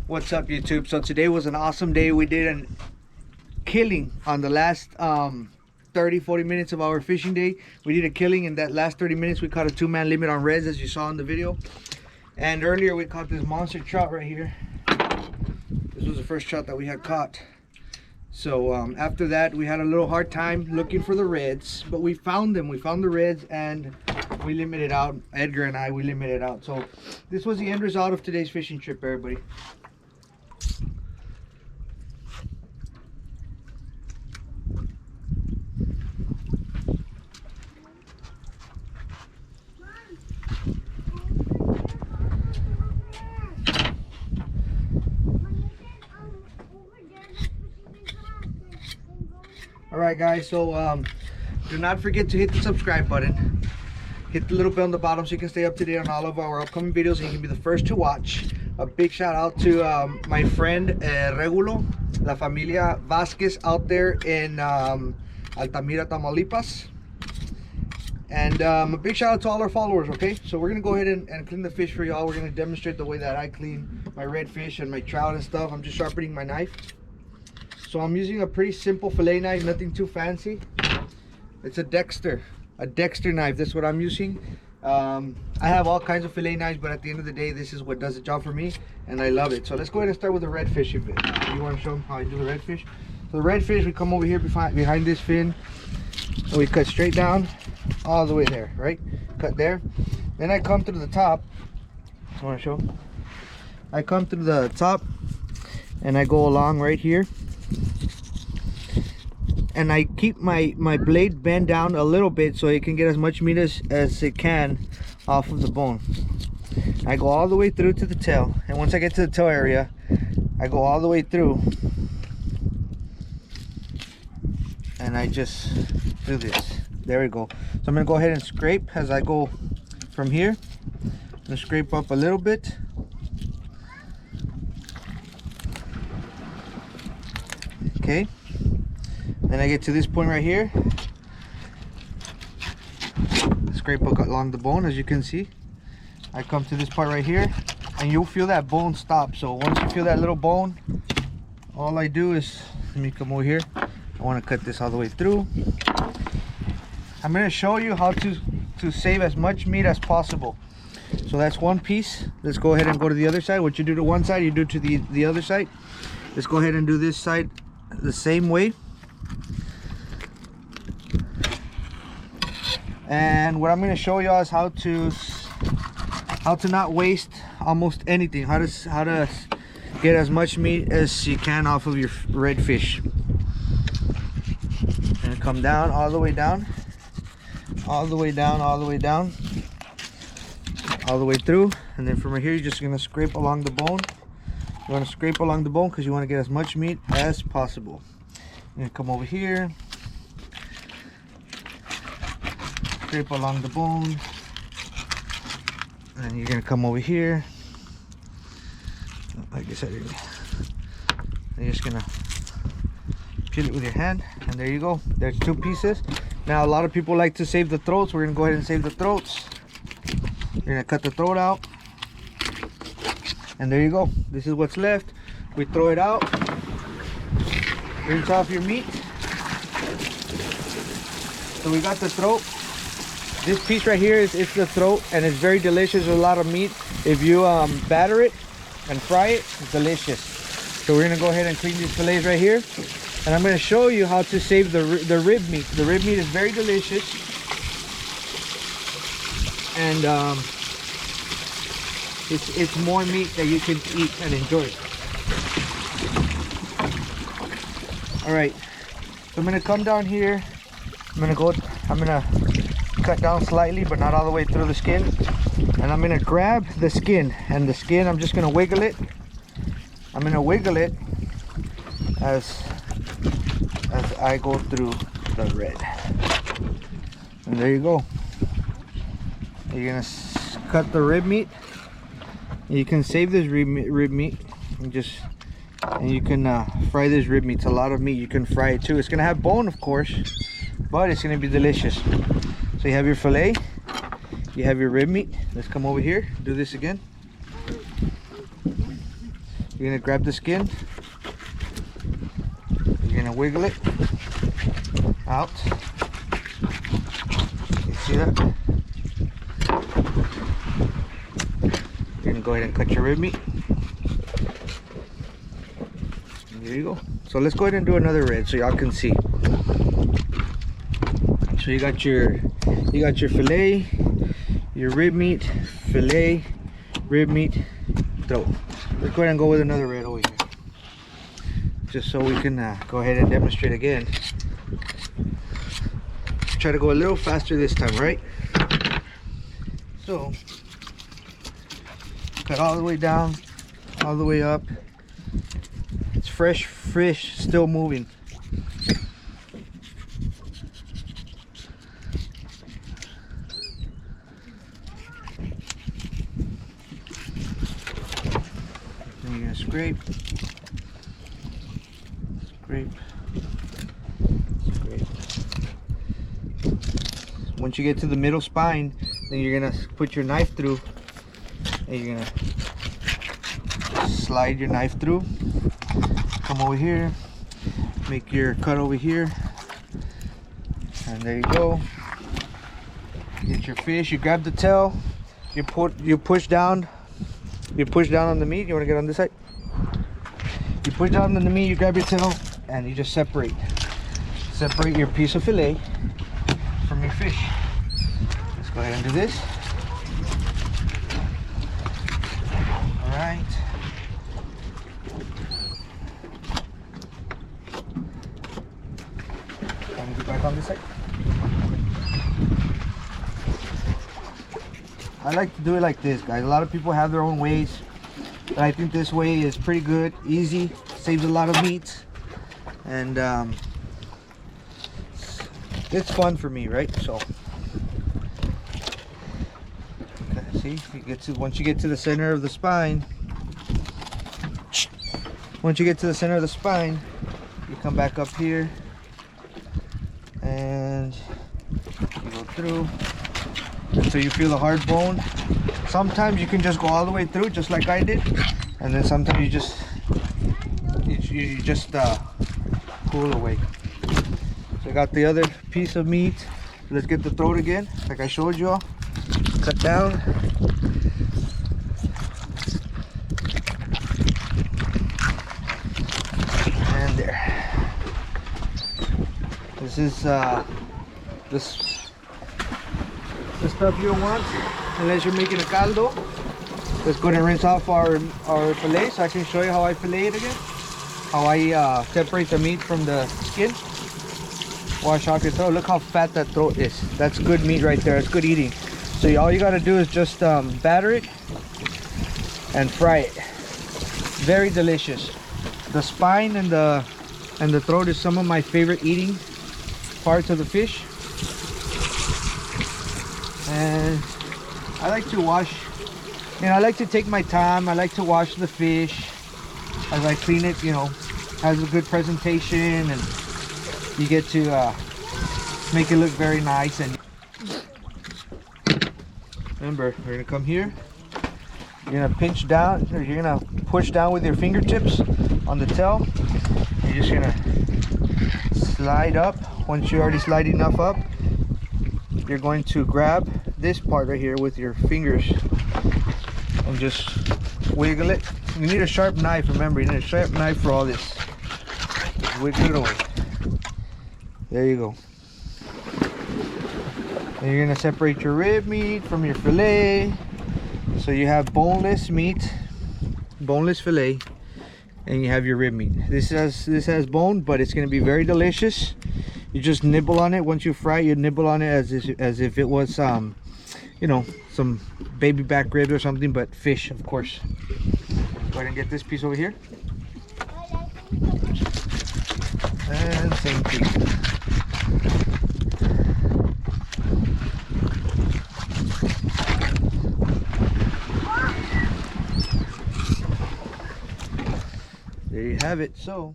What's up, YouTube? So today was an awesome day. We did a killing on the last 30-40 minutes of our fishing day. We did a killing. In that last 30 minutes we caught a 2-man limit on reds, as you saw in the video. And earlier we caught this monster trout right here. This was the first trout that we had caught. So after that we had a little hard time looking for the reds, but we found them. We found the reds and we limited out. Edgar and I, we limited out. So this was the end result of today's fishing trip, everybody. Alright guys, so do not forget to hit the subscribe button. Hit the little bell on the bottom so you can stay up to date on all of our upcoming videos and you can be the first to watch. A big shout out to my friend Regulo, La Familia Vasquez out there in Altamira, Tamaulipas. And a big shout out to all our followers, okay? So we're going to go ahead and clean the fish for y'all. We're going to demonstrate the way that I clean my redfish and my trout and stuff. I'm just sharpening my knife. So I'm using a pretty simple fillet knife, nothing too fancy. It's a Dexter knife. That's what I'm using. I have all kinds of fillet knives, but at the end of the day, this is what does the job for me, and I love it. So let's go ahead and start with the redfish. If you want to show them how I do the redfish. So the redfish, we come over here behind this fin, and we cut straight down all the way there, right? Cut there. Then I come through the top. I want to show them. I come through the top, and I go along right here. And I keep my blade bent down a little bit so it can get as much meat as it can off of the bone. I go all the way through to the tail, and once I get to the tail area, I go all the way through, and I just do this. There we go. So I'm gonna go ahead and scrape as I go from here. I'm gonna scrape up a little bit. Okay. Then I get to this point right here, scrape along the bone. As you can see, I come to this part right here, and you'll feel that bone stop. So once you feel that little bone, all I do is, let me come over here. I want to cut this all the way through. I'm going to show you how to save as much meat as possible. So that's one piece. Let's go ahead and go to the other side. What you do to one side, you do to the other side. Let's go ahead and do this side the same way. And what I'm going to show y'all is how to not waste almost anything. How to get as much meat as you can off of your redfish. And come down all the way down, all the way down, all the way down, all the way through. And then from right here, you're just going to scrape along the bone. You want to scrape along the bone because you want to get as much meat as possible. You're going to come over here, scrape along the bone, and then you're going to come over here. Like I said, you're just going to peel it with your hand, and there you go. There's two pieces. Now a lot of people like to save the throats. We're going to go ahead and save the throats. You're going to cut the throat out, and there you go. This is what's left. We throw it out, rinse off your meat. So we got the throat. This piece right here is the throat, and it's very delicious. There's a lot of meat. If you batter it and fry it, it's delicious. So we're gonna go ahead and clean these fillets right here, and I'm gonna show you how to save the rib meat. The rib meat is very delicious, and it's more meat that you can eat and enjoy. All right, so I'm gonna come down here. I'm gonna cut down slightly, but not all the way through the skin, and I'm gonna grab the skin, and the skin, I'm just gonna wiggle it. I'm gonna wiggle it as I go through the red, and there you go. You're gonna cut the rib meat. You can save this rib meat and you can fry this rib meat. It's a lot of meat. You can fry it too. It's gonna have bone, of course, but it's gonna be delicious. So you have your fillet, you have your rib meat. Let's come over here, do this again. You're gonna grab the skin. You're gonna wiggle it out. You see that? You're gonna go ahead and cut your rib meat. There you go. So let's go ahead and do another red so y'all can see. So you got your fillet, your rib meat, fillet, rib meat, throat. Let's go ahead and go with another red over here, just so we can go ahead and demonstrate again. Try to go a little faster this time, right? So cut all the way down, all the way up. It's fresh fish, still moving. Then you're gonna scrape, scrape, scrape. Once you get to the middle spine, then you're gonna put your knife through, and you're gonna slide your knife through. Come over here, make your cut over here, and there you go. Get your fish. You grab the tail. You push down. You push down on the meat. You want to get on this side? You push down on the meat. You grab your tail, and you just separate your piece of fillet from your fish. Let's go ahead and do this. All right. Go back on this side. I like to do it like this, guys. A lot of people have their own ways, but I think this way is pretty good, easy, saves a lot of meat, and it's fun for me, right? So okay, see, once you get to the center of the spine, you come back up here and you go through until you feel the hard bone. Sometimes you can just go all the way through, just like I did, and then sometimes you just pull away. So I got the other piece of meat. Let's get the throat again, like I showed you all. Cut down. And there. This is the stuff you don't want unless you're making a caldo. Let's go ahead and rinse off our fillet so I can show you how I fillet it again. How I separate the meat from the skin. Wash off your throat. Look how fat that throat is. That's good meat right there. It's good eating. So all you gotta do is just batter it and fry it. Very delicious. The spine and the throat is some of my favorite eating parts of the fish. And I like to wash, I like to take my time. I like to wash the fish as I clean it, has a good presentation, and you get to make it look very nice. And remember, you're gonna come here, you're gonna pinch down, or you're gonna push down with your fingertips on the tail. You're just gonna slide up. Once you're already sliding enough up, you're going to grab this part right here with your fingers and just wiggle it. You need a sharp knife. Remember, you need a sharp knife for all this. Just wiggle it away. There you go. And you're gonna separate your rib meat from your fillet. So you have boneless meat, boneless fillet, and you have your rib meat. This has bone, but it's gonna be very delicious. You just nibble on it. Once you fry it, you nibble on it as if it was some baby back ribs or something, but fish, of course. Go ahead and get this piece over here. And same thing. There you have it. So